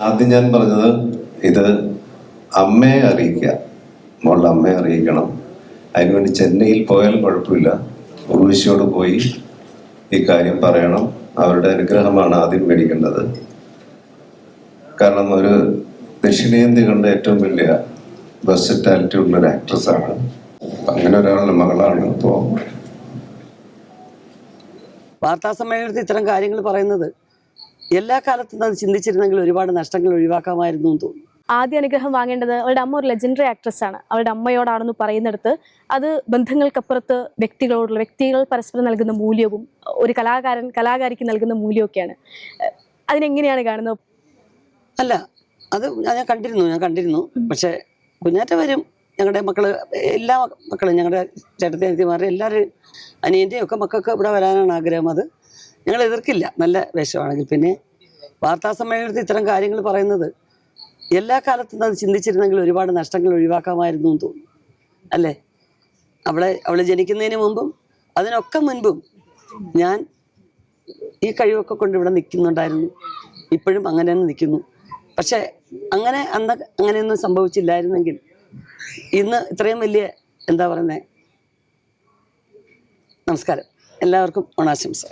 ആദ്യം ഞാൻ പറഞ്ഞത് ഇത് അമ്മയെ അറിയിക്കുക, മോളുടെ അമ്മയെ അറിയിക്കണം. അതിനുവേണ്ടി ചെന്നൈയിൽ പോയാലും കുഴപ്പമില്ല, ഉർവശിയോട് പോയി ഈ കാര്യം പറയണം. അവരുടെ അനുഗ്രഹമാണ് ആദ്യം മേടിക്കേണ്ടത്. കാരണം ഒരു ദക്ഷിണേന്ത്യ കണ്ട ഏറ്റവും വലിയ വെർസറ്റാലിറ്റി ഉള്ളൊരു ആക്ട്രസ്സാണ്. അങ്ങനെ ഒരാളുടെ മകളാണ്. ഇപ്പോൾ വാർത്താ സമ്മേളനത്തിൽ ഇത്തരം കാര്യങ്ങൾ പറയുന്നത് എല്ലാ കാലത്തും അത് ചിന്തിച്ചിരുന്നെങ്കിൽ ഒരുപാട് നഷ്ടങ്ങൾ ഒഴിവാക്കാമായിരുന്നു എന്ന് തോന്നുന്നു. ആദ്യ അനുഗ്രഹം വാങ്ങേണ്ടത് അവളുടെ അമ്മ ഒരു ലെജൻഡറി ആക്ട്രസ് ആണ്. അവളുടെ അമ്മയോടാണെന്ന് പറയുന്നിടത്ത് അത് ബന്ധങ്ങൾക്കപ്പുറത്ത് വ്യക്തികൾ പരസ്പരം നൽകുന്ന മൂല്യവും ഒരു കലാകാരിക്ക് നൽകുന്ന മൂല്യമൊക്കെയാണ്. അതിനെങ്ങനെയാണ് കാണുന്നത്? അല്ല, അത് ഞാൻ കണ്ടിരുന്നു. പക്ഷെ കുഞ്ഞാറ്റ വരും. ഞങ്ങളുടെ മക്കള്, എല്ലാ മക്കളും, ഞങ്ങളുടെ ചേട്ടത്തി അനിയത്തിമാരുടെ എല്ലാവരും, അനിയൻ്റെയും ഒക്കെ മക്കൾക്ക് ഇവിടെ വരാനാണ് ആഗ്രഹം. അത് ഞങ്ങൾ എതിർക്കില്ല, നല്ല വേഷമാണെങ്കിൽ. പിന്നെ വാർത്താ സമ്മേളനത്തിൽ ഇത്തരം കാര്യങ്ങൾ പറയുന്നത് എല്ലാ കാലത്തും അത് ചിന്തിച്ചിരുന്നെങ്കിൽ ഒരുപാട് നഷ്ടങ്ങൾ ഒഴിവാക്കാമായിരുന്നു എന്ന് തോന്നുന്നു. അല്ലേ? അവള് ജനിക്കുന്നതിന് മുമ്പും അതിനൊക്കെ മുൻപും ഞാൻ ഈ കഴിവൊക്കെ കൊണ്ട് ഇവിടെ നിൽക്കുന്നുണ്ടായിരുന്നു. ഇപ്പോഴും അങ്ങനെ തന്നെ നിൽക്കുന്നു. പക്ഷെ അങ്ങനെയൊന്നും സംഭവിച്ചില്ലായിരുന്നെങ്കിൽ ഇന്ന് ഇത്രയും വലിയ എന്താ പറയുന്നത്. നമസ്കാരം, എല്ലാവർക്കും ഓണാശംസ.